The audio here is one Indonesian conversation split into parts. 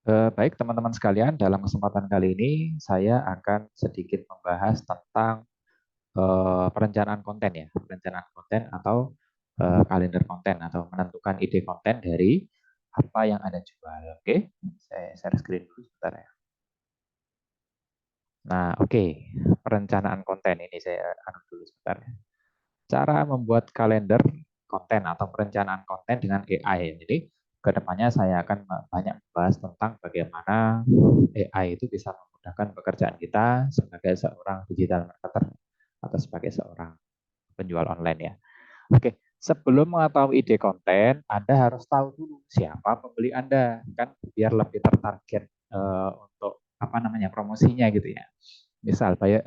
Baik teman-teman sekalian, dalam kesempatan kali ini saya akan sedikit membahas tentang perencanaan konten ya, perencanaan konten atau kalender konten atau menentukan ide konten dari apa yang Anda jual. Oke, saya share screen dulu sebentar ya. Nah, oke, perencanaan konten ini saya anu dulu sebentar ya. Cara membuat kalender konten atau perencanaan konten dengan AI. Jadi kedepannya saya akan banyak membahas tentang bagaimana AI itu bisa memudahkan pekerjaan kita sebagai seorang digital marketer atau sebagai seorang penjual online ya. Oke, sebelum mengetahui ide konten, Anda harus tahu dulu siapa pembeli Anda, kan biar lebih tertarget untuk apa namanya promosinya gitu ya. Misal bayar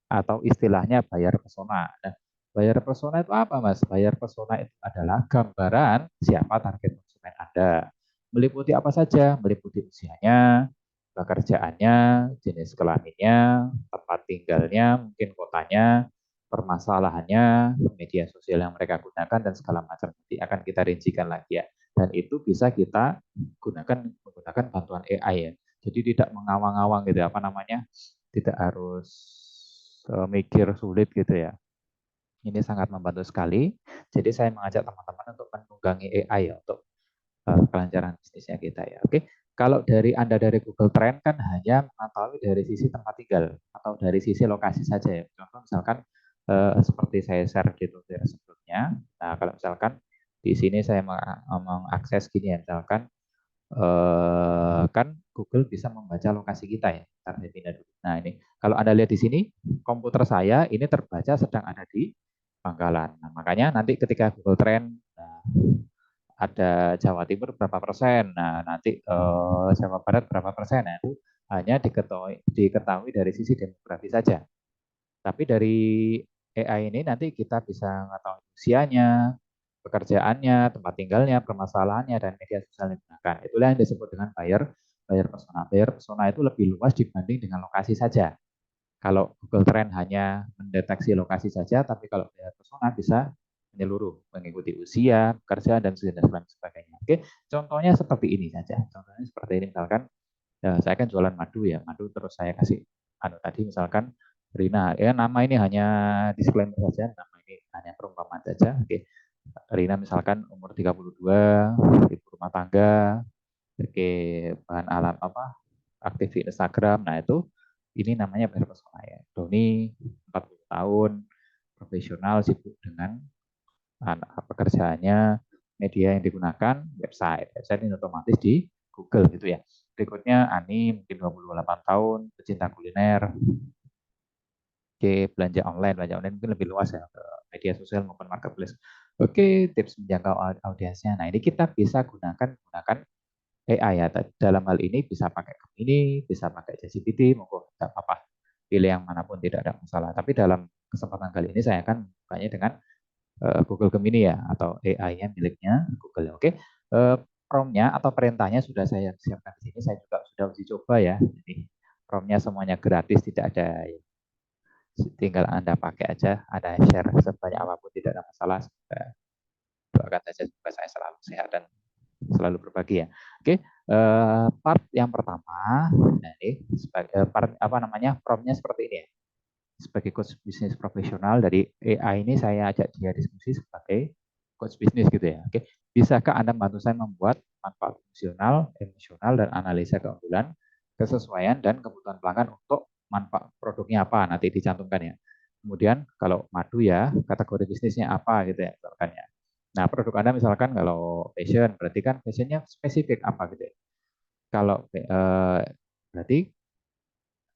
atau istilahnya bayar persona. Nah, bayar persona itu apa, Mas? Bayar persona itu adalah gambaran siapa target konsumen Anda. Meliputi apa saja? Meliputi usianya, pekerjaannya, jenis kelaminnya, tempat tinggalnya, mungkin kotanya, permasalahannya, media sosial yang mereka gunakan dan segala macam. Nanti akan kita rincikan lagi ya. Dan itu bisa kita gunakan menggunakan bantuan AI ya. Jadi tidak mengawang-awang gitu ya, apa namanya? Tidak harus mikir sulit gitu ya. Ini sangat membantu sekali. Jadi saya mengajak teman-teman untuk menunggangi AI ya untuk kelancaran bisnisnya kita ya. Oke, kalau dari Anda dari Google Trend kan hanya mengetahui dari sisi tempat tinggal atau dari sisi lokasi saja ya. Contoh misalkan seperti saya share di tutorial sebelumnya. Nah, kalau misalkan di sini saya mengakses gini ya, misalkan kan Google bisa membaca lokasi kita ya. Nah, ini kalau Anda lihat di sini, komputer saya ini terbaca sedang ada di Bangkalan. Nah, makanya nanti ketika Google Trend nah, ada Jawa Timur berapa persen, nah nanti Jawa Barat berapa persen, nah itu hanya diketahui dari sisi demografi saja. Tapi dari AI ini nanti kita bisa mengetahui usianya, pekerjaannya, tempat tinggalnya, permasalahannya, dan media sosial yang digunakan. Itulah yang disebut dengan buyer buyer persona. Buyer persona itu lebih luas dibanding dengan lokasi saja. Kalau Google Trend hanya mendeteksi lokasi saja, tapi kalau buyer persona bisa menyeluruh, mengikuti usia, pekerjaan, dan sebagainya. Oke, contohnya seperti ini saja. Contohnya seperti ini, misalkan ya, saya kan jualan madu ya, madu terus saya kasih anu tadi misalkan Rina, ya nama ini hanya disclaimer saja, nama ini hanya perumpamaan saja. Oke, Rina misalkan umur 32, ibu rumah tangga, oke, bahan alam apa, aktif di Instagram. Nah, itu ini namanya buyer persona ya. Doni 40 tahun, profesional, sibuk dengan pekerjaannya, media yang digunakan, website. Website ini otomatis di Google gitu ya. Berikutnya Ani mungkin 28 tahun, pecinta kuliner, Oke, belanja online mungkin lebih luas ya ke media sosial maupun marketplace. Oke, tips menjangkau audiensnya. Nah, ini kita bisa gunakan AI ya. Dalam hal ini bisa pakai Gemini, bisa pakai ChatGPT, monggo tidak apa-apa. Pilih yang manapun tidak ada masalah. Tapi dalam kesempatan kali ini saya akan bukannya dengan Google Gemini ya atau AI-nya miliknya Google. Oke, prompt-nya atau perintahnya sudah saya siapkan di sini. Saya juga sudah uji coba ya. Jadi prompt-nya semuanya gratis, tidak ada tinggal Anda pakai aja, Anda share sebanyak apapun tidak ada masalah. Doakan saja supaya saya selalu sehat dan selalu berbagi ya. Oke, part yang pertama, nah ini sebagai part apa namanya prompt-nya seperti ini ya. Sebagai coach bisnis profesional dari AI ini saya ajak dia diskusi sebagai coach bisnis gitu ya. Oke, bisakah Anda membantu saya membuat manfaat fungsional, emosional dan analisa keunggulan, kesesuaian dan kebutuhan pelanggan untuk manfaat produknya apa nanti dicantumkan ya. Kemudian kalau madu ya kategori bisnisnya apa gitu ya misalkan ya. Nah produk Anda misalkan kalau fashion berarti kan fashionnya spesifik apa gitu ya. Kalau berarti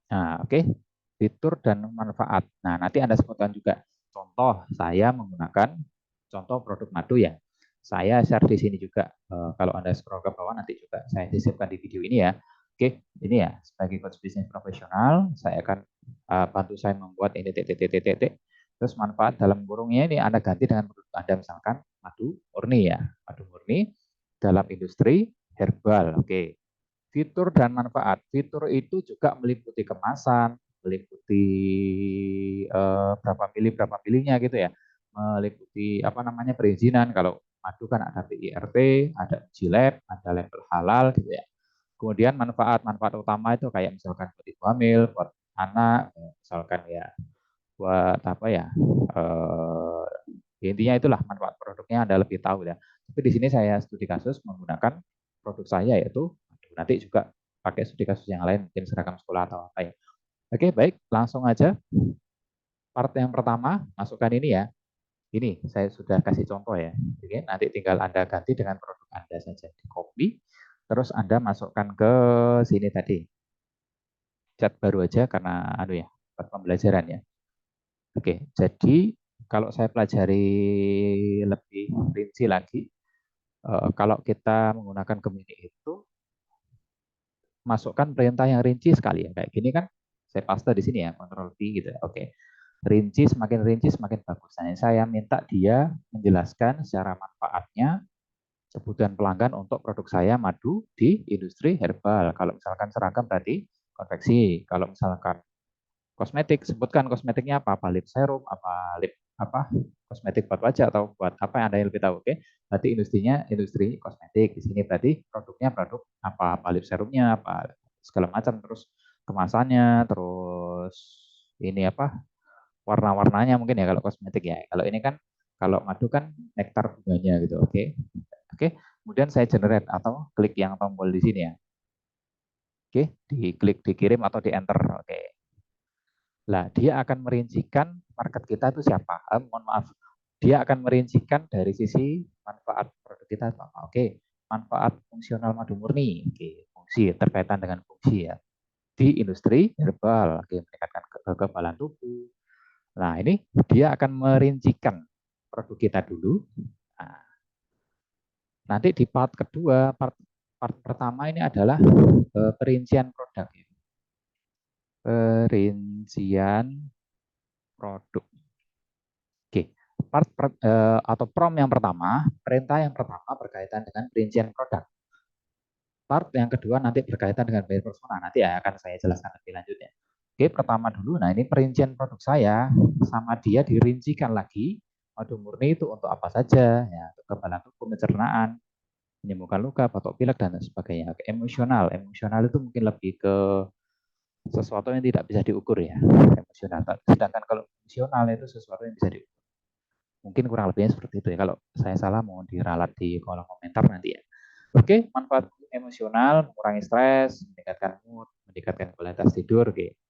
nah, oke, fitur dan manfaat. Nah, nanti Anda sebutkan juga contoh saya menggunakan contoh produk madu ya. Saya share di sini juga. Kalau Anda scroll ke bawah nanti juga saya sisipkan di video ini ya. Oke, ini ya sebagai coach bisnis profesional, saya akan bantu saya membuat ini titik titik titik. Terus manfaat dalam kurungnya ini Anda ganti dengan produk Anda misalkan madu murni ya, madu murni dalam industri herbal. Oke, fitur dan manfaat. Fitur itu juga meliputi kemasan, meliputi berapa milihnya gitu ya, meliputi apa namanya perizinan. Kalau madu kan ada PIRT, ada uji lab, ada label halal gitu ya. Kemudian manfaat utama itu kayak misalkan buat ibu hamil, buat anak, misalkan ya buat apa ya? Intinya itulah manfaat produknya Anda lebih tahu ya. Tapi di sini saya studi kasus menggunakan produk saya yaitu nanti juga pakai studi kasus yang lain mungkin seragam sekolah atau apa ya. Oke, baik, langsung aja part yang pertama masukkan ini ya. Ini saya sudah kasih contoh ya. Oke, nanti tinggal Anda ganti dengan produk Anda saja di copy. Terus Anda masukkan ke sini tadi. Chat baru aja karena anu ya, buat pembelajaran ya. Oke, jadi kalau saya pelajari lebih rinci lagi, kalau kita menggunakan Gemini itu masukkan perintah yang rinci sekali ya. Kayak gini kan saya paste di sini ya, Ctrl V gitu ya. Oke. Rinci semakin bagus. Nah, saya minta dia menjelaskan secara manfaatnya kebutuhan pelanggan untuk produk saya madu di industri herbal. Kalau misalkan seragam berarti konveksi. Kalau misalkan kosmetik, sebutkan kosmetiknya apa lip serum, apa lip apa kosmetik buat wajah atau buat apa yang Anda yang lebih tahu. Oke, berarti industrinya industri kosmetik. Di sini berarti produknya produk apa lip serumnya, apa segala macam, terus kemasannya, terus ini apa warna-warnanya mungkin ya kalau kosmetik ya. Kalau ini kan kalau madu kan nektar bunganya gitu. Oke. Oke, kemudian saya generate atau klik yang tombol di sini ya. Oke, diklik dikirim atau di enter. Oke. Nah, dia akan merincikan market kita itu siapa. Mohon maaf, dia akan merincikan dari sisi manfaat produk kita apa. Oke, manfaat fungsional madu murni. Oke, fungsi terkaitan dengan fungsi ya. Di industri herbal, oke, meningkatkan kekebalan tubuh. Nah, ini dia akan merincikan produk kita dulu. Nah, nanti di part kedua, part pertama ini adalah perincian produk. Perincian produk. Oke, atau prompt yang pertama, perintah yang pertama berkaitan dengan perincian produk. Part yang kedua nanti berkaitan dengan buyer persona. Nanti akan saya jelaskan lebih lanjutnya. Oke, pertama dulu. Nah, ini perincian produk saya sama dia dirincikan lagi. Madu murni itu untuk apa saja? Ya, kekebalan tubuh, pencernaan, menyembuhkan luka, batuk pilek dan sebagainya. Oke, emosional. Emosional itu mungkin lebih ke sesuatu yang tidak bisa diukur ya. Emosional. Sedangkan kalau fungsional itu sesuatu yang bisa diukur. Mungkin kurang lebihnya seperti itu ya. Kalau saya salah mohon diralat di kolom komentar nanti ya. Oke, manfaat emosional, mengurangi stres, meningkatkan mood, meningkatkan kualitas tidur. Oke.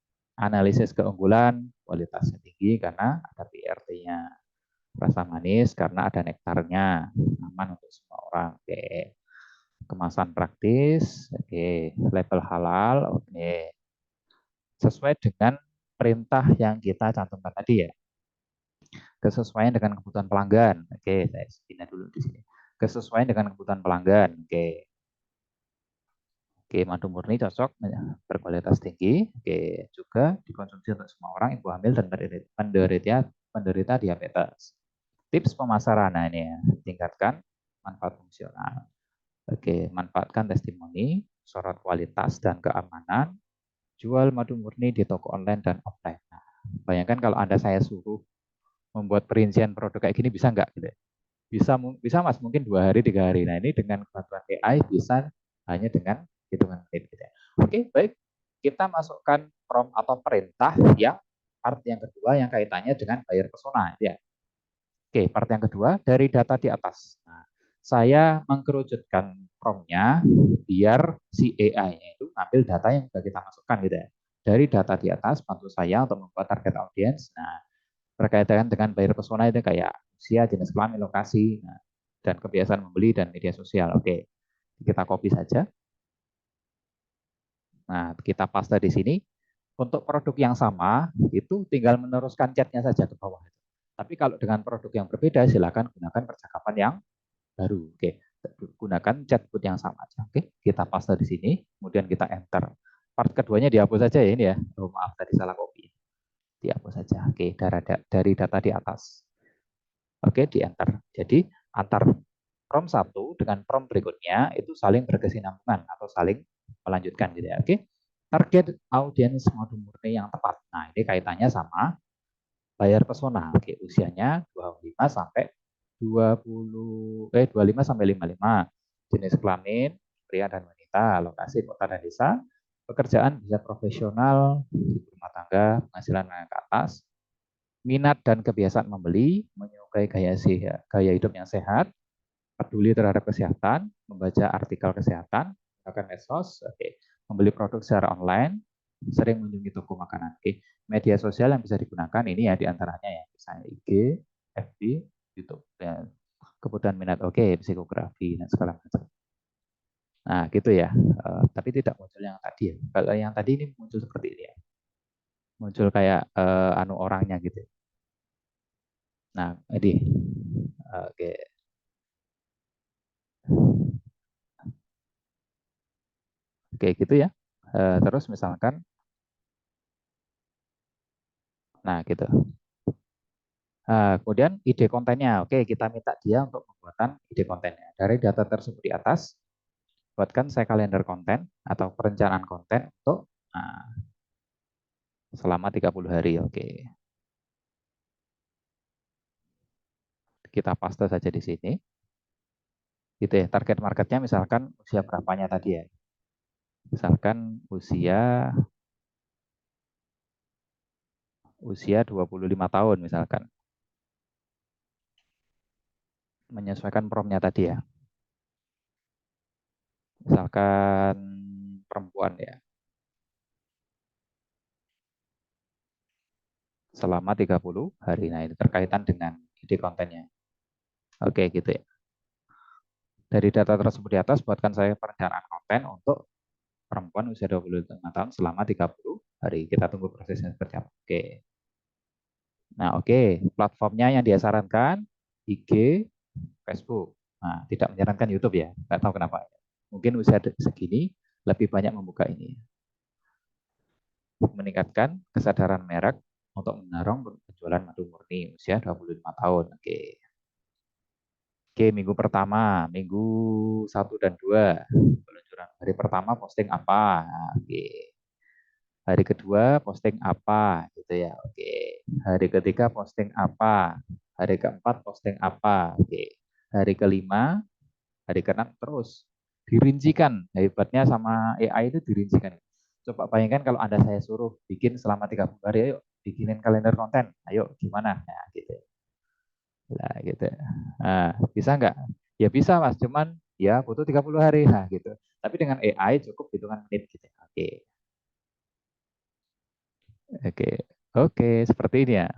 Analisis keunggulan, kualitasnya tinggi karena ada PRT-nya. Rasa manis karena ada nektarnya, aman untuk semua orang. Oke. Kemasan praktis, oke. Label halal, oke. Sesuai dengan perintah yang kita cantumkan tadi ya. Kesesuaian dengan kebutuhan pelanggan. Oke, saya pindah dulu di sini. Kesesuaian dengan kebutuhan pelanggan. Oke. Oke, madu murni cocok, berkualitas tinggi. Oke, juga dikonsumsi untuk semua orang, ibu hamil dan penderita diabetes. Tips pemasaran, nah ini ya, tingkatkan manfaat fungsional. Oke, manfaatkan testimoni, sorot kualitas dan keamanan, jual madu murni di toko online dan offline. Nah, bayangkan kalau Anda saya suruh membuat perincian produk kayak gini bisa nggak gitu? Bisa Mas, mungkin 2 hari 3 hari. Nah ini dengan bantuan AI bisa hanya dengan hitungan menit gitu ya. Oke, baik, kita masukkan prompt atau perintah yang part yang kedua yang kaitannya dengan buyer persona ya. Oke, part yang kedua dari data di atas. Nah, saya mengkerucutkan promptnya biar si AI-nya itu ngambil data yang sudah kita masukkan gitu ya. Dari data di atas bantu saya untuk membuat target audience. Nah, berkaitan dengan buyer persona itu kayak usia, jenis kelamin, lokasi, nah, dan kebiasaan membeli dan media sosial. Oke, kita copy saja. Nah, kita paste di sini. Untuk produk yang sama, itu tinggal meneruskan chatnya saja ke bawah. Tapi kalau dengan produk yang berbeda, silakan gunakan percakapan yang baru. Oke, gunakan chatbot yang sama aja. Oke, kita paste di sini, kemudian kita enter. Part keduanya dihapus saja ya ini ya. Oh, maaf tadi salah copy. Dihapus saja. Oke, dari data di atas. Oke, di enter. Jadi antar prompt satu dengan prompt berikutnya itu saling berkesinambungan atau saling melanjutkan gitu ya. Oke. Target audiens madu murni yang tepat. Nah, ini kaitannya sama buyer persona. Oke, usianya 25 sampai 25 sampai 55. Jenis kelamin pria dan wanita. wanita, lokasi kota dan desa, pekerjaan bisa profesional, rumah tangga, penghasilan menengah ke atas, minat dan kebiasaan membeli, menyukai gaya hidup yang sehat, peduli terhadap kesehatan, membaca artikel kesehatan, menggunakan medsos, membeli produk secara online, sering mengunjungi toko makanan. Media sosial yang bisa digunakan ini ya diantaranya ya, misalnya IG, FB, YouTube, dan kebutuhan minat, psikografi dan segala macam. Nah, gitu ya. Tapi tidak muncul yang tadi ya. Kalau yang tadi ini muncul seperti ini ya. Muncul kayak anu orangnya gitu. Nah, ini oke. Oke, gitu ya. Terus misalkan, nah gitu. Kemudian ide kontennya, kita minta dia untuk membuatkan ide kontennya. Dari data tersebut di atas, buatkan saya kalender konten atau perencanaan konten untuk selama 30 hari. Kita paste saja di sini. Gitu ya, target marketnya misalkan usia berapanya tadi ya. Misalkan usia 25 tahun misalkan. Menyesuaikan promnya tadi ya. Misalkan perempuan ya. Selama 30 hari. Nah, ini terkaitan dengan ide kontennya. Gitu ya. Dari data tersebut di atas, buatkan saya perencanaan konten untuk perempuan usia 25 tahun selama 30 hari. Kita tunggu prosesnya seperti apa. Nah, platformnya yang dia sarankan, IG, Facebook. Nah, tidak menyarankan YouTube ya. Nggak tahu kenapa. Mungkin usia segini lebih banyak membuka ini. Meningkatkan kesadaran merek untuk mendorong penjualan madu murni usia 25 tahun. Minggu pertama, minggu 1 dan 2. Peluncuran hari pertama posting apa? Hari kedua posting apa gitu ya. Hari ketiga posting apa? Hari keempat posting apa? Hari kelima, hari keenam terus dirincikan. Hebatnya sama AI itu dirincikan. Coba bayangkan kalau Anda saya suruh bikin selama 30 hari, ayo bikinin kalender konten. Ayo gimana? Nah, gitu. Nah, gitu. Nah, bisa nggak? Ya bisa, Mas. Cuman ya butuh 30 hari. Nah, gitu. Tapi dengan AI cukup hitungan menit gitu. Oke. Seperti ini ya.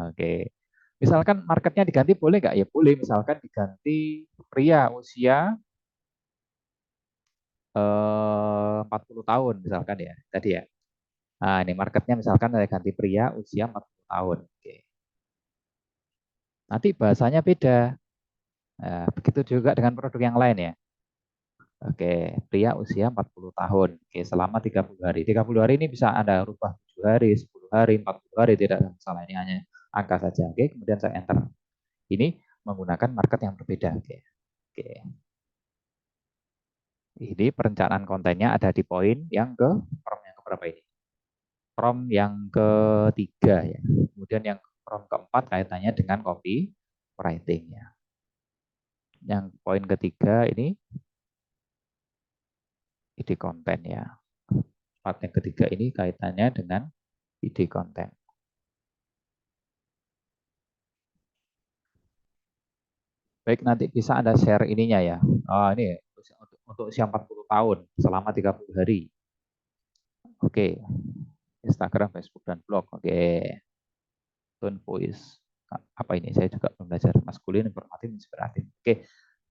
Misalkan marketnya diganti boleh nggak? Ya boleh. Misalkan diganti pria usia 40 tahun misalkan ya. Tadi ya. Nah, ini marketnya misalkan saya ganti pria usia 40 tahun. Nanti bahasanya beda. Nah, begitu juga dengan produk yang lain ya. Pria usia 40 tahun. Selama 30 hari. 30 hari ini bisa Anda rubah 7 hari, 10 hari, 40 hari, tidak ada masalah. Ini hanya angka saja. Kemudian saya enter. Ini menggunakan market yang berbeda. Oke. Ini perencanaan kontennya ada di poin yang ke prompt yang keberapa ini? Prompt yang ketiga ya. Kemudian yang prompt keempat kaitannya dengan copy writing ya. Yang poin ketiga ini ide konten ya. Part yang ketiga ini kaitannya dengan ide konten. Baik, nanti bisa Anda share ininya ya. Oh, ini untuk usia 40 tahun selama 30 hari. Instagram, Facebook, dan blog. Tone voice. Apa ini? Saya juga belum belajar. Maskulin, informatif, inspiratif.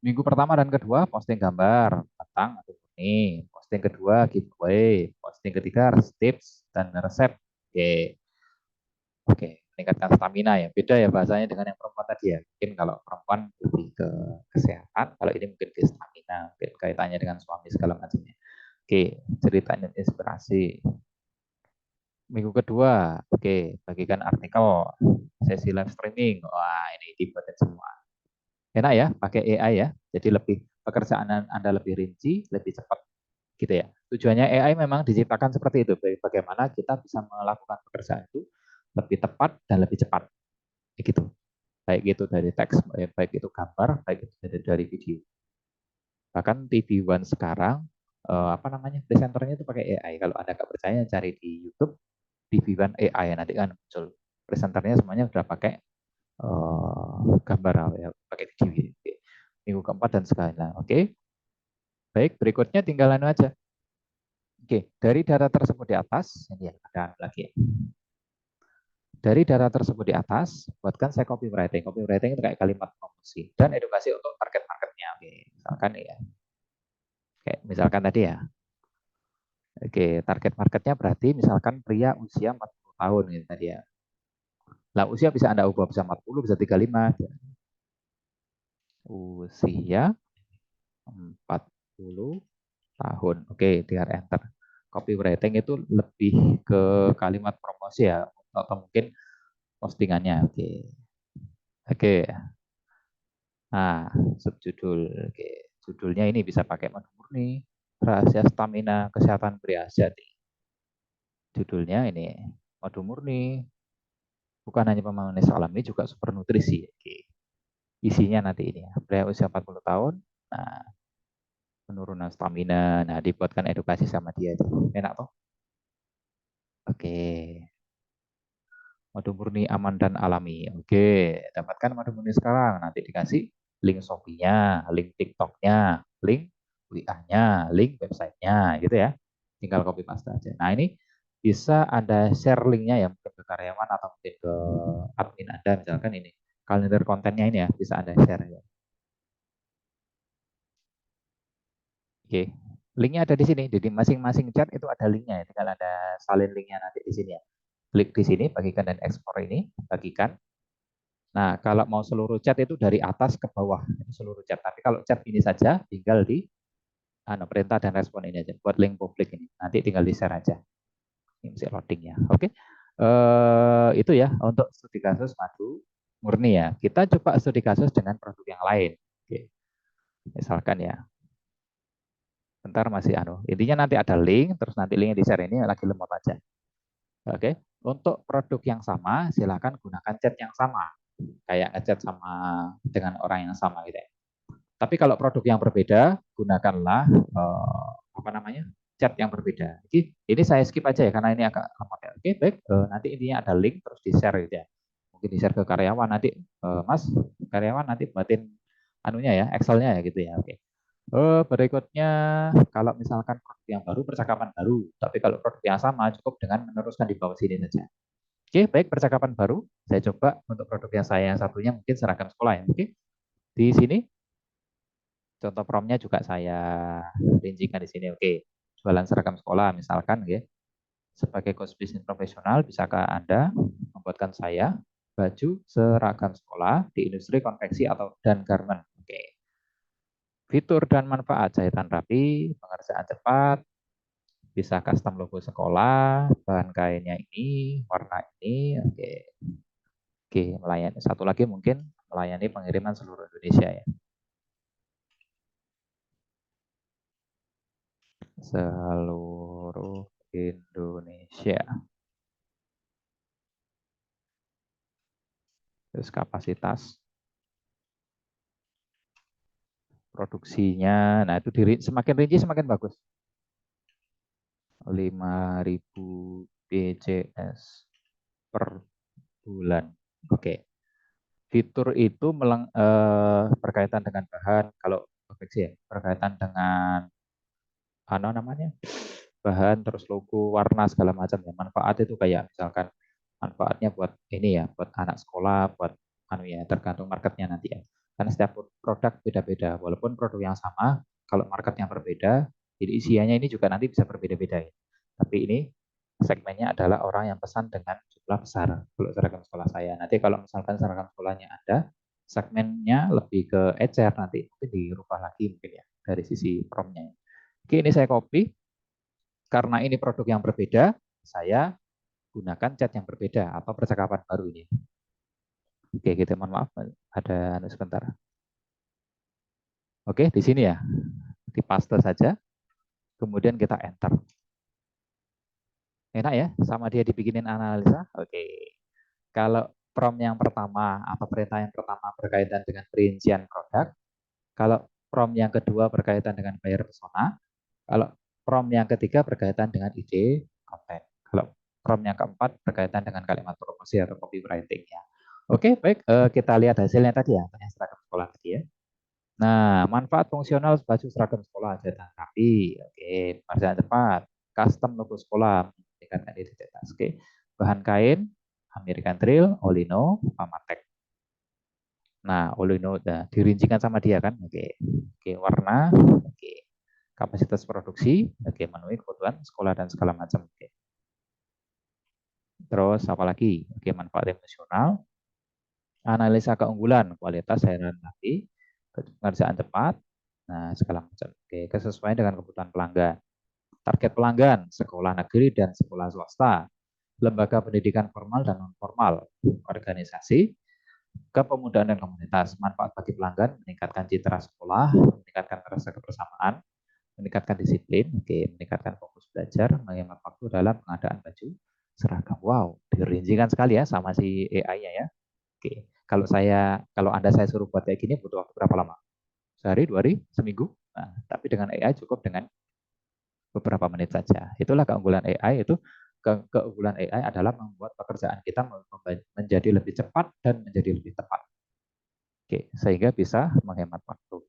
Minggu pertama dan kedua posting gambar tentang atau ini. Posting kedua giveaway. Posting ketiga tips dan resep. Meningkatkan stamina ya. Beda ya bahasanya dengan yang perempuan tadi ya. Mungkin kalau perempuan lebih ke kesehatan, kalau ini mungkin ke stamina, mungkin kaitannya dengan suami segala macamnya. Ceritanya inspirasi. Minggu kedua, bagikan artikel, sesi live streaming. Wah, ini dibuatin semua. Enak ya, pakai AI ya. Jadi lebih pekerjaan Anda lebih rinci, lebih cepat gitu ya. Tujuannya AI memang diciptakan seperti itu. Bagaimana kita bisa melakukan pekerjaan itu lebih tepat dan lebih cepat. Gitu. Baik itu dari teks, baik itu gambar, baik itu dari video. Bahkan TV One sekarang apa namanya, presenternya itu pakai AI. Kalau Anda nggak percaya, cari di YouTube di Vivan AI, nanti kan muncul presenternya semuanya sudah pakai gambar ya, pakai video. Oke. Minggu keempat dan segalanya. Oke. Baik, berikutnya tinggal anu aja. Oke, dari data tersebut di atas, ini ya, ada lagi. Dari data tersebut di atas, buatkan saya copywriting. Copywriting itu kayak kalimat promosi dan edukasi untuk target marketnya. Oke, misalkan ya, kayak misalkan tadi ya. Oke, target marketnya berarti misalkan pria usia 40 tahun gitu tadi ya. Lah usia bisa Anda ubah, bisa 40, bisa 35. Usia 40 tahun. Oke, tinggal enter. Copywriting itu lebih ke kalimat promosi ya, atau mungkin postingannya. Oke. Oke. Nah, subjudul. Oke. Judulnya ini bisa pakai madu murni, rahasia stamina, kesehatan pria sejati. Judulnya ini madu murni, bukan hanya pemanis alami, juga super nutrisi. Oke. Isinya nanti ini ya, pria usia 40 tahun, nah, penurunan stamina, nah dibuatkan edukasi sama dia. Enak toh? Oke. Madu murni aman dan alami. Oke, dapatkan madu murni sekarang. Nanti dikasih link Shopee-nya, link TikTok-nya, link WA-nya, link website-nya, gitu ya. Tinggal copy paste aja. Nah, ini bisa Anda share link-nya ya, mungkin ke karyawan atau mungkin ke admin Anda, misalkan ini. Kalender kontennya ini ya, bisa Anda share ya. Oke, linknya ada di sini. Jadi masing-masing chat itu ada linknya ya. Tinggal Anda salin linknya nanti di sini ya. Klik di sini, bagikan dan ekspor ini, bagikan. Nah, kalau mau seluruh chat itu dari atas ke bawah, itu seluruh chat. Tapi kalau chat ini saja, tinggal di perintah dan respon ini aja. Buat link publik ini, nanti tinggal di share aja. Ini mesti loadingnya. Oke, itu ya untuk studi kasus madu murni ya. Kita coba studi kasus dengan produk yang lain. Oke. Misalkan ya, bentar masih Intinya nanti ada link, terus nanti linknya di share ini lagi lemot aja. Oke, untuk produk yang sama, silakan gunakan chat yang sama, kayak ngechat sama dengan orang yang sama gitu ya. Tapi kalau produk yang berbeda, gunakanlah apa namanya, chat yang berbeda. Jadi ini saya skip aja ya karena ini agak lemot ya. Oke, baik. Nanti intinya ada link terus di share gitu ya. Mungkin di share ke karyawan nanti, Mas, karyawan nanti buatin anunya ya, Excel-nya ya gitu ya. Oke. Berikutnya, kalau misalkan produk yang baru, percakapan baru. Tapi kalau produk yang sama, cukup dengan meneruskan di bawah sini saja. Oke, baik, percakapan baru. Saya coba untuk produk yang saya yang satunya mungkin seragam sekolah ya. Oke, di sini contoh promnya juga saya rincikan di sini. Oke, jualan seragam sekolah misalkan, ya. Sebagai coach bisnis profesional, bisakah Anda membuatkan saya baju seragam sekolah di industri konveksi atau dan garment? Oke. Fitur dan manfaat jahitan rapi, pengerjaan cepat, bisa custom logo sekolah, bahan kainnya ini, warna ini, oke. Oke, melayani. Satu lagi mungkin melayani pengiriman seluruh Indonesia ya. Seluruh Indonesia. Terus kapasitas produksinya, nah itu semakin rinci semakin bagus. 5.000 PCS per bulan. Oke. Fitur itu berkaitan dengan bahan, kalau konveksi ya, berkaitan dengan namanya bahan, terus logo, warna segala macam ya. Manfaat itu kayak misalkan manfaatnya buat ini ya, buat anak sekolah, buat ya, tergantung marketnya nanti ya. Karena setiap produk beda-beda, walaupun produk yang sama, kalau marketnya berbeda, jadi isiannya ini juga nanti bisa berbeda-beda ya. Tapi ini segmennya adalah orang yang pesan dengan jumlah besar. Kalau seragam sekolah saya, nanti kalau misalkan seragam sekolahnya ada, segmennya lebih ke ecer nanti mungkin dirubah lagi mungkin ya dari sisi promnya. Oke, ini saya copy. Karena ini produk yang berbeda, saya gunakan chat yang berbeda atau percakapan baru ini. Oke, kita mohon maaf, ada sebentar. Oke, di sini ya, di paste saja, kemudian kita enter. Enak ya, sama dia dibikinin analisa. Oke, kalau prompt yang pertama atau perintah yang pertama berkaitan dengan perincian produk, kalau prompt yang kedua berkaitan dengan buyer persona, kalau Prompt yang ketiga berkaitan dengan ide konten. Kalau prompt yang keempat berkaitan dengan kalimat promosi atau copywriting ya. Oke, baik. Kita lihat hasilnya tadi ya, tanya seragam sekolah tadi ya. Nah, manfaat fungsional baju seragam sekolah cetak rapi. Oke, pekerjaan cepat. Custom logo sekolah meningkatkan identitas. Oke, bahan kain American Trail, Olino, Pamatek. Nah, Olino udah dirincikan sama dia kan. Oke, oke warna. Oke, kapasitas produksi. Oke, memenuhi kebutuhan sekolah dan segala macam. Oke. Terus apa lagi? Oke, manfaat emosional. Analisa keunggulan, kualitas layanan rapi, pengerjaan cepat, nah segala macam. Oke, kesesuaian dengan kebutuhan pelanggan. Target pelanggan, sekolah negeri dan sekolah swasta, lembaga pendidikan formal dan non formal, organisasi, kepemudaan dan komunitas. Manfaat bagi pelanggan, meningkatkan citra sekolah, meningkatkan rasa kebersamaan, meningkatkan disiplin, oke, meningkatkan fokus belajar, menghemat waktu dalam pengadaan baju seragam. Wow, dirincikan sekali ya sama si AI-nya ya. Oke, kalau Anda saya suruh buat kayak gini butuh waktu berapa lama? Sehari, 2 hari, seminggu? Nah, tapi dengan AI cukup dengan beberapa menit saja. Itulah keunggulan AI itu. Keunggulan AI adalah membuat pekerjaan kita menjadi lebih cepat dan menjadi lebih tepat. Oke, sehingga bisa menghemat waktu.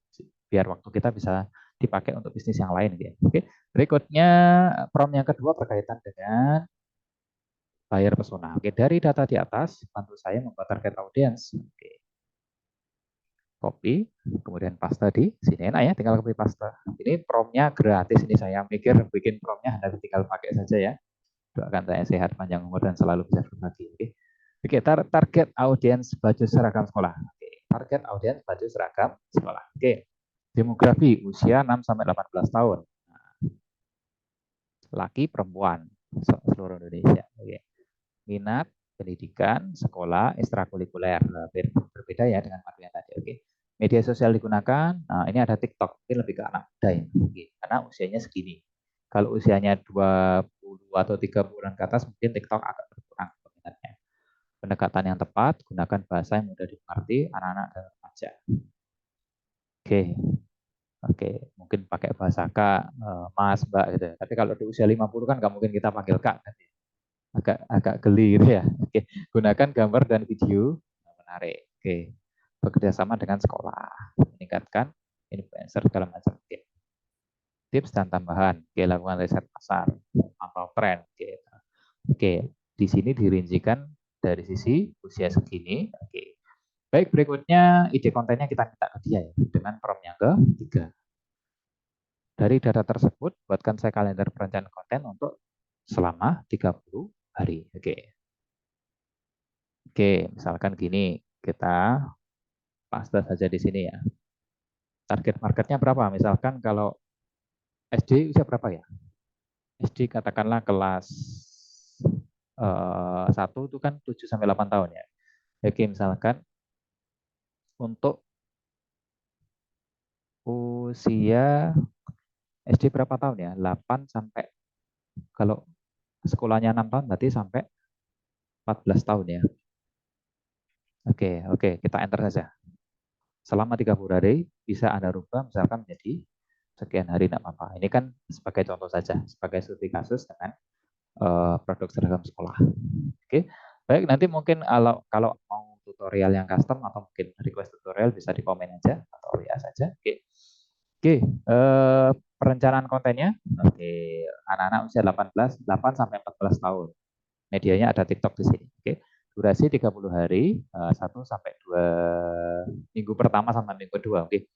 Biar waktu kita bisa dipakai untuk bisnis yang lain. Gitu. Oke, berikutnya prompt yang kedua berkaitan dengan buyer persona. Oke, dari data di atas, bantu saya membuat target audience. Oke, copy, kemudian paste di sini. Enak ya, tinggal copy paste. Ini promptnya gratis, ini saya mikir bikin promptnya Anda tinggal pakai saja ya. Doakan saya sehat, panjang umur, dan selalu bisa berbagi. Oke, Oke target audiens baju seragam sekolah. Oke, target audiens baju seragam sekolah. Oke, demografi usia 6-18 tahun. Laki, perempuan, seluruh Indonesia. Oke. Minat, pendidikan, sekolah, ekstrakurikuler. Berbeda ya dengan materi yang tadi. Oke. Media sosial digunakan. Nah, ini ada TikTok. Mungkin lebih ke anak muda ya. Oke. Karena usianya segini. Kalau usianya 20 atau 30-an ke atas, mungkin TikTok agak berkurang peminatnya. Pendekatan yang tepat, gunakan bahasa yang mudah dimengerti anak-anak dan remaja. Oke. Oke, mungkin pakai bahasa Kak, Mas, Mbak gitu. Tapi kalau di usia 50 kan nggak mungkin kita panggil Kak. Agak agak geli gitu ya. Oke, gunakan gambar dan video menarik. Oke, bekerja sama dengan sekolah, meningkatkan influencer segala macam. Oke. Tips dan tambahan. Oke, lakukan riset pasar atau tren. Oke. Oke, di sini dirincikan dari sisi usia segini. Oke. Baik, berikutnya ide kontennya kita minta ke dia ya dengan prompt yang ketiga. Dari data tersebut, buatkan saya kalender perencanaan konten untuk selama 30 hari. Oke. Oke, misalkan gini, kita paste saja di sini ya. Target marketnya berapa? Misalkan kalau SD usia berapa ya? SD katakanlah kelas 1 itu kan 7 sampai 8 tahun ya. Oke, misalkan untuk usia SD berapa tahun ya? 8 sampai kalau sekolahnya 6 tahun berarti sampai 14 tahun ya. Oke, oke, kita enter saja. Selama 30 hari bisa Anda rubah misalkan menjadi sekian hari tidak apa-apa. Ini kan sebagai contoh saja, sebagai studi kasus dengan produk seragam sekolah. Oke, baik nanti mungkin kalau mau tutorial yang custom atau mungkin request tutorial bisa di komen aja atau WA saja. Oke, perencanaan kontennya. Oke, anak-anak usia 8 sampai 14 tahun. Medianya ada TikTok di sini. Oke, durasi 30 hari, 1 sampai 2 minggu pertama sampai minggu kedua. Oke,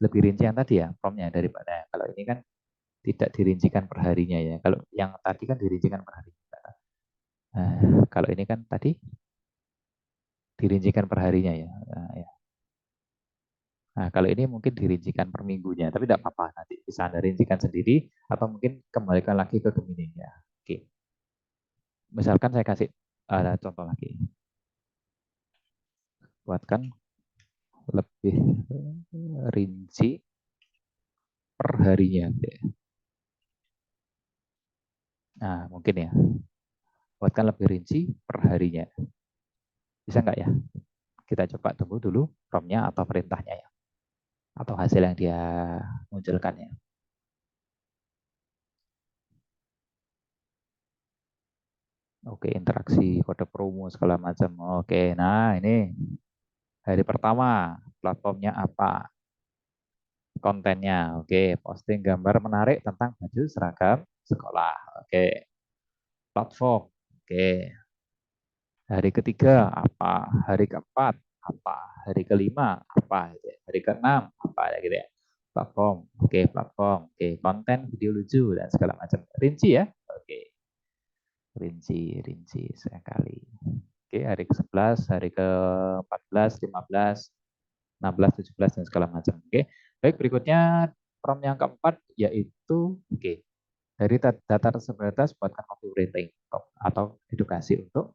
lebih rinci yang tadi ya promnya daripada kalau ini kan tidak dirincikan perharinya ya. Kalau yang tadi kan dirincikan per hari. Nah, kalau ini kan tadi dirincikan perharinya ya. Nah, ya. Nah, kalau ini mungkin dirincikan per minggunya, tapi tidak apa-apa. Nanti bisa Anda rincikan sendiri atau mungkin kembalikan lagi ke Gemini ya. Oke. Misalkan saya kasih contoh lagi. Buatkan lebih rinci per harinya. Nah, mungkin ya. Buatkan lebih rinci per harinya. Bisa nggak ya? Kita coba tunggu dulu promnya atau perintahnya ya. Atau hasil yang dia munculkan ya. Oke, interaksi, kode promo, segala macam. Oke, nah ini hari pertama, platformnya apa? Kontennya, oke, posting gambar menarik tentang baju seragam sekolah. Oke, platform. Oke, hari ketiga apa? Hari keempat apa? Hari kelima apa? Gitu ya. Hari keenam apa gitu ya. Platform. Oke, platform. Oke, konten video lucu dan segala macam. Rinci ya. Oke, rinci sekali. Oke, hari ke-11, hari ke-14, 15, 16, 17 dan segala macam. Oke. Baik, berikutnya prompt yang keempat yaitu dari data tersebut buatkan copywriting atau edukasi untuk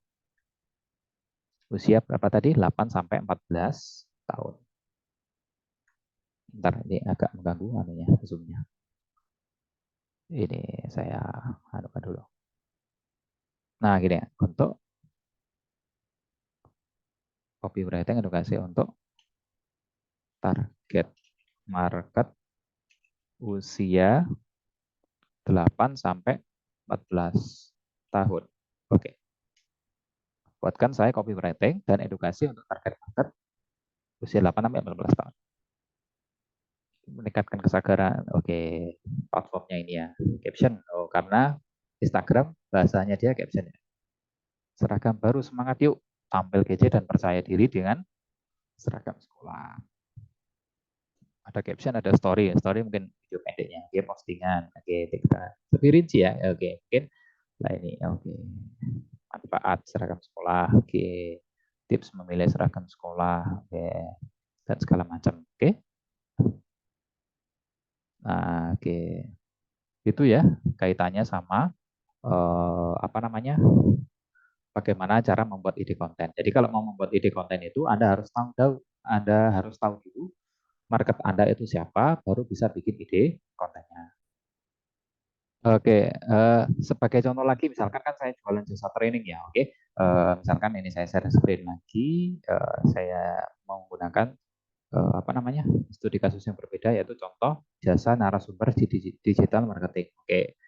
usia berapa tadi? 8 sampai 14 tahun. Bentar, ini agak mengganggu anunya, zoomnya. Ini saya anukan dulu. Nah, gini ya, untuk copywriting edukasi untuk target market usia 8 sampai 14 tahun. Oke. Buatkan saya copywriting dan edukasi untuk target market usia 8 sampai 14 tahun. Meningkatkan kesadaran. Oke, platformnya ini ya. Caption. Oh, karena Instagram bahasanya dia caption. Seragam baru, semangat yuk. Tampil kece dan percaya diri dengan seragam sekolah. Ada caption, ada story. Story mungkin video pendeknya. Oke, postingan. Oke, kita lebih rinci ya. Oke, mungkin lah ini. Oke. Manfaat seragam sekolah. Oke. Tips memilih seragam sekolah. Oke. Dan segala macam. Oke. Nah, oke. Itu ya kaitannya sama apa namanya? Bagaimana cara membuat ide konten. Jadi kalau mau membuat ide konten itu Anda harus tahu dulu market Anda itu siapa, baru bisa bikin ide kontennya. Oke, sebagai contoh lagi, misalkan kan saya jualan jasa training ya, oke. Misalkan ini saya share screen lagi, saya menggunakan apa namanya studi kasus yang berbeda, yaitu contoh jasa narasumber di digital marketing. Oke,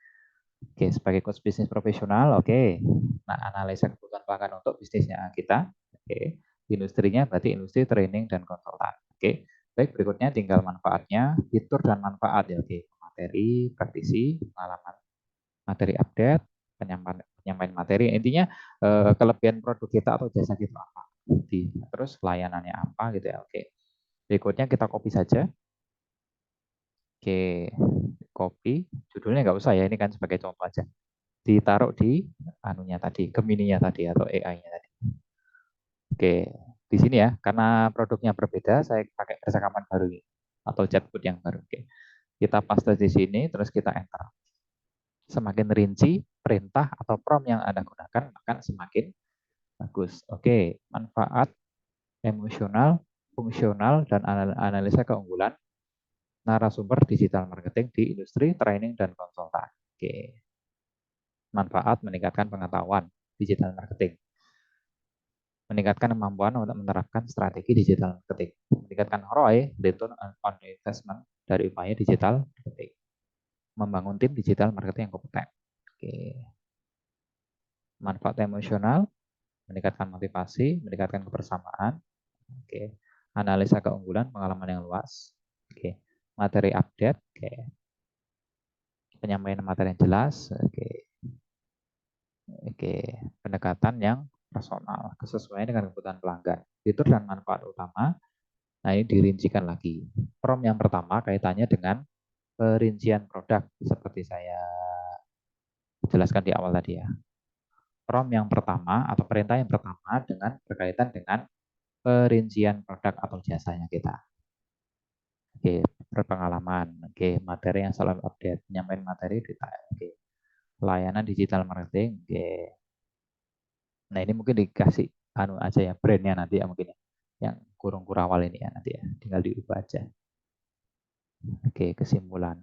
oke, sebagai coach bisnis profesional, oke. Nah, analisa kebutuhan pelanggan untuk bisnisnya kita, oke. Industrinya berarti industri training dan konsultan. Oke. Baik, berikutnya tinggal manfaatnya, fitur dan manfaat ya, oke. Materi, praktisi, pengalaman, materi update, penyampaian materi. Intinya kelebihan produk kita atau jasa kita apa. Terus layanannya apa gitu ya, oke. Berikutnya kita copy saja. Oke, copy. Judulnya nggak usah ya, ini kan sebagai contoh aja. Ditaruh di anunya tadi, Gemini-nya tadi atau AI-nya tadi. Oke, di sini ya, karena produknya berbeda, saya pakai percakapan baru ini atau chatbot yang baru. Oke, kita paste di sini, terus kita enter. Semakin rinci perintah atau prompt yang Anda gunakan, maka semakin bagus. Oke, manfaat emosional, fungsional, dan analisa keunggulan narasumber digital marketing di industri training dan konsultan. Oke, manfaat meningkatkan pengetahuan digital marketing, meningkatkan kemampuan untuk menerapkan strategi digital marketing, meningkatkan ROI, return on investment dari upaya digital marketing, membangun tim digital marketing yang kompeten. Oke. Manfaat emosional, meningkatkan motivasi, meningkatkan kebersamaan. Oke. Analisa keunggulan, pengalaman yang luas. Oke. Materi update. Oke. Penyampaian materi yang jelas. Oke. Oke. Pendekatan yang personal, kesesuaian dengan kebutuhan pelanggan. Fitur dan manfaat utama. Nah, ini dirincikan lagi. Prompt yang pertama kaitannya dengan perincian produk seperti saya jelaskan di awal tadi ya. Prompt yang pertama atau perintah yang pertama dengan berkaitan dengan perincian produk atau jasanya kita. Oke, berpengalaman. Oke, materi yang selalu update, penyampaian materi detail. Oke, layanan digital marketing. Oke. Nah, ini mungkin dikasih anu aja ya, brandnya nanti ya mungkin ya. Yang kurung kurawal ini ya nanti ya, tinggal diubah aja. Oke, kesimpulan.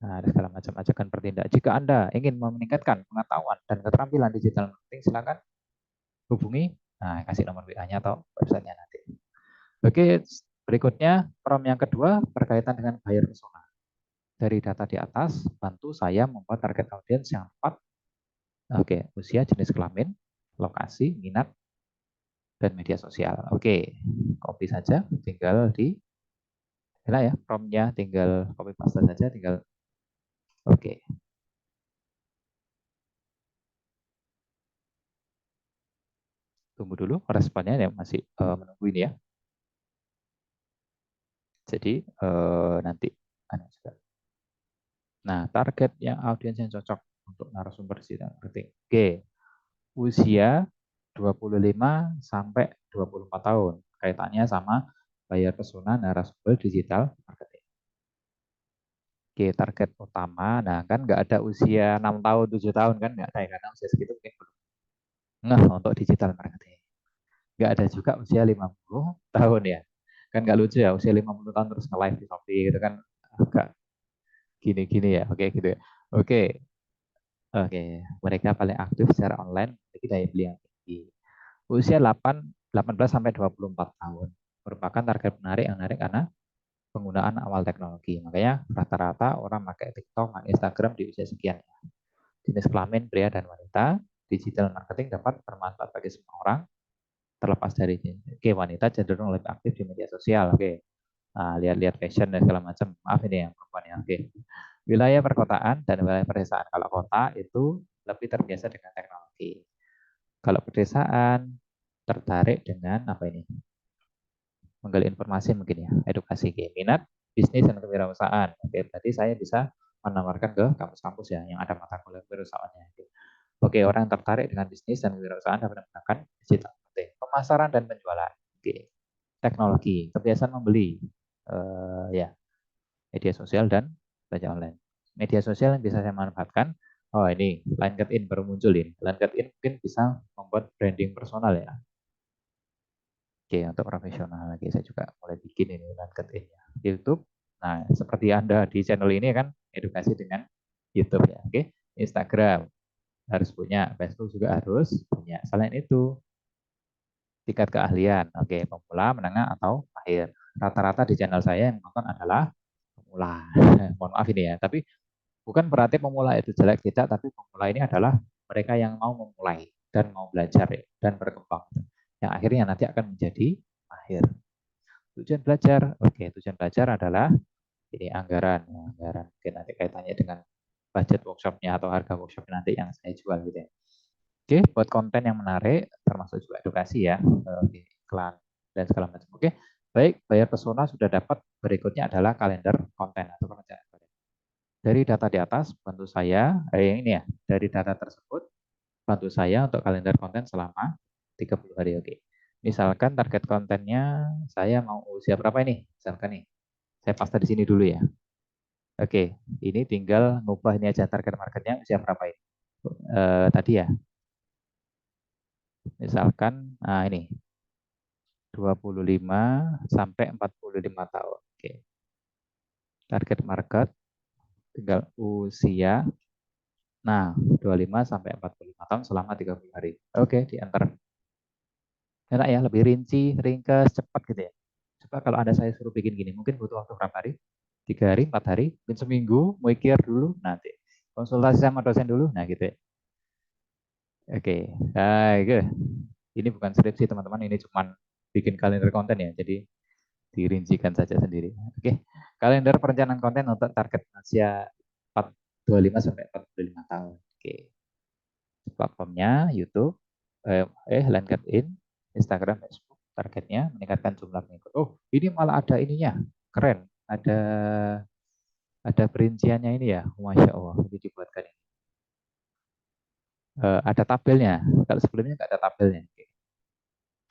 Nah, ada segala macam ajakan bertindak. Jika Anda ingin meningkatkan pengetahuan dan keterampilan digital marketing, silakan hubungi. Nah, kasih nomor WA-nya atau website-nya nanti. Oke, berikutnya prompt yang kedua berkaitan dengan buyer persona. Dari data di atas, bantu saya membuat target audience yang tepat Oke, usia, jenis kelamin, lokasi, minat, dan media sosial. Oke, copy saja, tinggal di ya promptnya, tinggal copy paste saja, tinggal oke. Tunggu dulu responnya ya, masih menunggu ini ya. Jadi nanti ada juga. Nah, target yang audiens yang cocok untuk narasumber digital marketing. Oke, usia 25 sampai 24 tahun. Kaitannya sama bayar pesona narasumber digital marketing. Oke, target utama. Nah, kan nggak ada usia 6 tahun, 7 tahun kan nggak ada ya, karena usia segitu mungkin belum. Nah, untuk digital marketing. Nggak ada juga usia 50 tahun ya. Kan nggak lucu ya, usia 50 tahun terus nge-live di Shopee gitu kan agak gini-gini ya. Oke, gitu ya. Oke, oke. Mereka paling aktif secara online, jadi daya beli yang tinggi. Usia 18 sampai 24 tahun merupakan target menarik yang menarik karena penggunaan awal teknologi. Makanya rata-rata orang pakai TikTok, pakai Instagram di usia sekian. Jenis kelamin pria dan wanita, digital marketing dapat bermanfaat bagi semua orang, terlepas dari jenis. Oke, wanita cenderung lebih aktif di media sosial. Oke, nah, lihat-lihat fashion dan segala macam. Maaf ini yang perempuan ya. Oke, wilayah perkotaan dan wilayah pedesaan. Kalau kota itu lebih terbiasa dengan teknologi. Kalau pedesaan tertarik dengan apa ini? Menggali informasi mungkin ya, edukasi, minat, bisnis dan kewirausahaan. Oke, berarti saya bisa menawarkan ke kampus-kampus ya yang ada mata kuliah kewirausahaannya. Oke, orang yang tertarik dengan bisnis dan kewirausahaan dapat menggunakan digital marketing, pemasaran dan penjualan. Oke, teknologi, kebiasaan membeli, ya, media sosial dan belanja online. Media sosial yang bisa saya manfaatkan. Oh ini, LinkedIn baru muncul ini. LinkedIn mungkin bisa membuat branding personal ya. Oke, untuk profesional lagi saya juga mulai bikin ini LinkedIn ya. YouTube. Nah, seperti Anda di channel ini kan edukasi dengan YouTube ya. Oke, Instagram harus punya, Facebook juga harus punya. Selain itu, tingkat keahlian. Oke, pemula, menengah atau akhir. Rata-rata di channel saya yang nonton adalah pemula. Mohon maaf ini ya, tapi bukan berarti pemula itu jelek tidak, tapi pemula ini adalah mereka yang mau memulai dan mau belajar ya, dan berkembang. Yang akhirnya nanti akan menjadi akhir. Tujuan belajar, oke, tujuan belajar adalah ini anggaran, anggaran mungkin nanti kaitannya dengan budget workshopnya atau harga workshopnya nanti yang saya jual gitu ya. Oke, buat konten yang menarik, termasuk juga edukasi ya, iklan dan segala macam. Oke, baik, bayar pesona sudah dapat. Berikutnya adalah kalender konten atau pekerjaan. Dari data di atas, bantu saya, ini ya, dari data tersebut, bantu saya untuk kalender konten selama 30 hari. Oke. Misalkan target kontennya saya mau usia berapa ini? Misalkan nih, saya paste di sini dulu ya. Oke, ini tinggal ngubah ini aja target marketnya usia berapa ini. Tadi ya, misalkan, nah ini 25 sampai 45 tahun. Oke. Target market tinggal usia. Nah, 25 sampai 45 tahun selama 30 hari. Oke, di enter. Enak ya, lebih rinci, ringkas, cepat gitu ya. Coba kalau ada saya suruh bikin gini, mungkin butuh waktu berapa hari? 3 hari, 4 hari, mungkin seminggu, mikir dulu, nanti konsultasi sama dosen dulu, nah gitu ya. Oke, nah, gitu. Ini bukan skripsi teman-teman, ini cuma bikin kalender konten ya, jadi dirincikan saja sendiri. Oke, kalender perencanaan konten untuk target usia 25 sampai 45 tahun. Oke, platformnya YouTube, LinkedIn, Instagram, Facebook. Targetnya meningkatkan jumlah pengikut. Oh, ini malah ada ininya, keren. Ada perinciannya ini ya, masya Allah. Ini dibuatkan ini. Ada tabelnya. Kalau sebelumnya nggak ada tabelnya. Oke.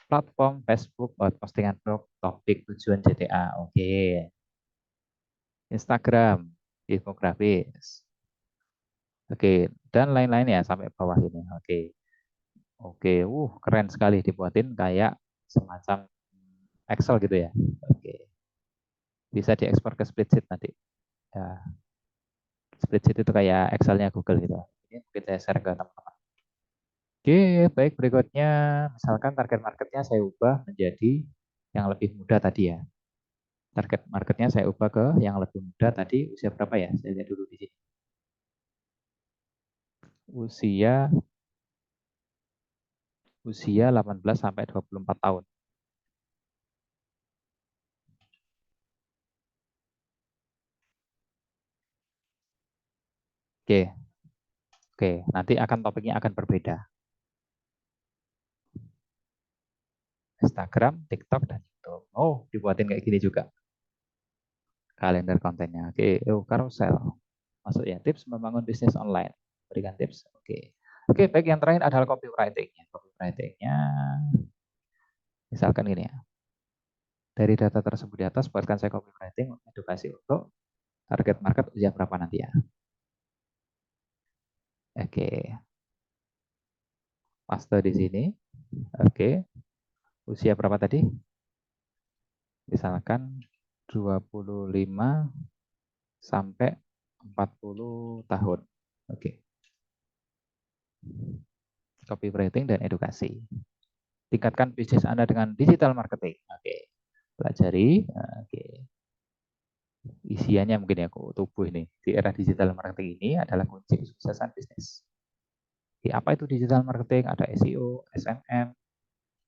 Platform Facebook buat postingan blog, topik, tujuan JTA. Oke. Instagram, infografis. Oke, dan lain-lain ya sampai bawah ini. Oke. Oke, keren sekali dibuatin kayak semacam Excel gitu ya. Oke. Bisa diekspor ke spreadsheet nanti. Ya, spreadsheet itu kayak Excelnya Google gitu. Ini mungkin saya share ke teman-teman. Oke, baik berikutnya. Misalkan target marketnya saya ubah menjadi yang lebih muda tadi ya. Target marketnya saya ubah ke yang lebih muda tadi usia berapa ya? Saya lihat dulu di sini. Usia usia 18 sampai 24 tahun. Oke, oke. Nanti topiknya akan berbeda. Instagram, TikTok, dan YouTube. Oh, dibuatin kayak gini juga. Kalender kontennya. Oke, carousel. Masuk ya, tips membangun bisnis online. Berikan tips. Oke. Oke, baik, yang terakhir adalah copywriting-nya. Copywriting-nya, misalkan gini ya. Dari data tersebut di atas, buatkan saya copywriting edukasi untuk target market usia berapa nanti ya. Oke, paste di sini. Oke, usia berapa tadi? Misalkan 25 sampai 40 tahun. Oke, copywriting dan edukasi. Tingkatkan bisnis Anda dengan digital marketing. Oke, pelajari. Oke, isiannya mungkin ya tubuh ini. Di era digital marketing ini adalah kunci kesuksesan bisnis. Di apa itu digital marketing? Ada SEO, SMM,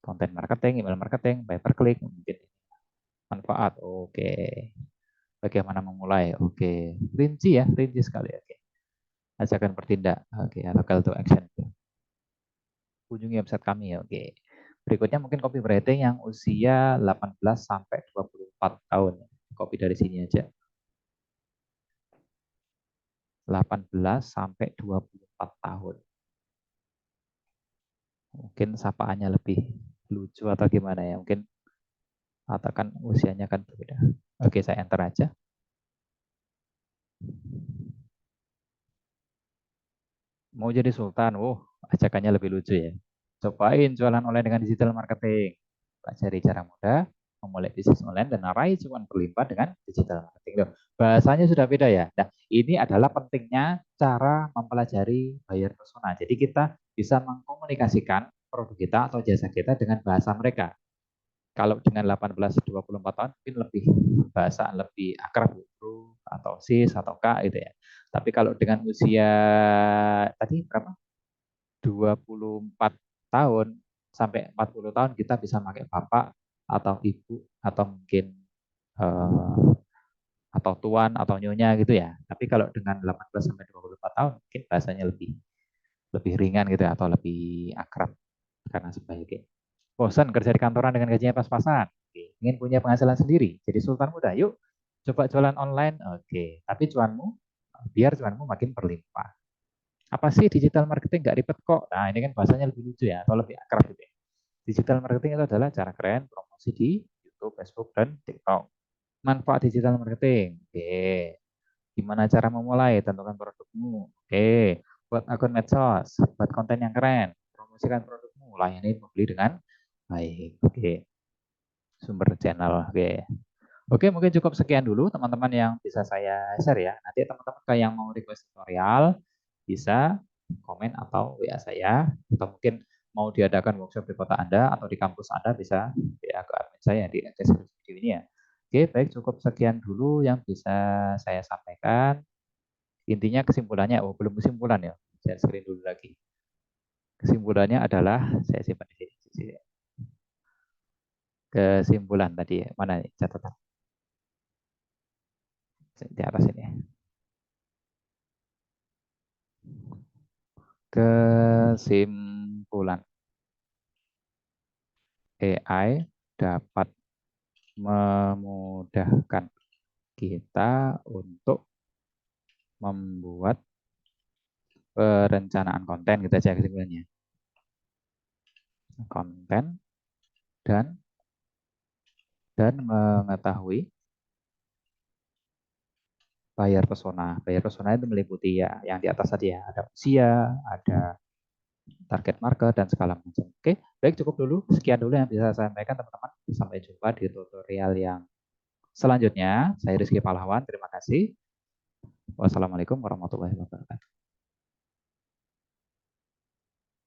konten marketing, email marketing, pay per click, mungkin manfaat. Oke. Bagaimana memulai? Oke. Rinci ya, rinci sekali. Oke. Ajakan bertindak. Oke, atau call to action. Kunjungi website kami ya. Oke. Berikutnya mungkin copywriting yang usia 18 sampai 24 tahun. Copy dari sini aja. 18 sampai 24 tahun. Mungkin sapaannya lebih lucu atau gimana ya. Mungkin atau kan usianya kan berbeda. Oke, saya enter aja. Mau jadi sultan, ajakannya lebih lucu ya. Cobain jualan online dengan digital marketing. Pelajari cara mudah memulai bisnis online dan raih cuan berlimpah dengan digital marketing. Loh, bahasanya sudah beda ya. Nah, ini adalah pentingnya cara mempelajari buyer persona. Jadi kita bisa mengkomunikasikan produk kita atau jasa kita dengan bahasa mereka. Kalau dengan 18-24 tahun mungkin lebih bahasa lebih akrab bro atau sis atau kak gitu ya. Tapi kalau dengan usia tadi berapa? 24 tahun sampai 40 tahun kita bisa pakai bapak atau ibu atau mungkin eh, atau tuan atau nyonya gitu ya. Tapi kalau dengan 18 sampai 24 tahun mungkin bahasanya lebih lebih ringan gitu ya, atau lebih akrab karena sebagai bosan kerja di kantoran dengan gajinya pas-pasan. Oke. Ingin punya penghasilan sendiri. Jadi sultan muda, yuk coba jualan online. Oke, tapi cuanmu biar cuanmu makin berlimpah. Apa sih digital marketing? Nggak ribet kok. Nah, ini kan bahasanya lebih lucu ya, atau lebih akrab gitu ya. Digital marketing itu adalah cara keren promosi di YouTube, Facebook, dan TikTok. Manfaat digital marketing. Oke. Gimana cara memulai? Tentukan produkmu. Oke. Buat akun medsos, buat konten yang keren. Promosikan produkmu. Layani pembeli dengan baik. Oke. Sumber channel. Oke. Oke, mungkin cukup sekian dulu teman-teman yang bisa saya share ya. Nanti teman-teman yang mau request tutorial bisa komen atau WA saya, atau mungkin mau diadakan workshop di kota Anda atau di kampus Anda bisa WA ke admin saya di deskripsi video ini ya. Oke, baik, cukup sekian dulu yang bisa saya sampaikan. Intinya kesimpulannya, belum kesimpulan ya. Saya screen dulu lagi. Kesimpulannya adalah saya simpan di sini. Kesimpulan tadi mana nih catatan di atas ini. Kesimpulan, AI dapat memudahkan kita untuk membuat perencanaan konten, kita cek kesimpulannya. Konten dan mengetahui buyer persona. Buyer persona itu meliputi ya yang di atas tadi ya, ada usia, ada target market dan segala macam. Oke, baik, cukup dulu. Sekian dulu yang bisa saya sampaikan teman-teman. Sampai jumpa di tutorial yang selanjutnya. Saya Rizky Pahlawan, terima kasih. Wassalamualaikum warahmatullahi wabarakatuh.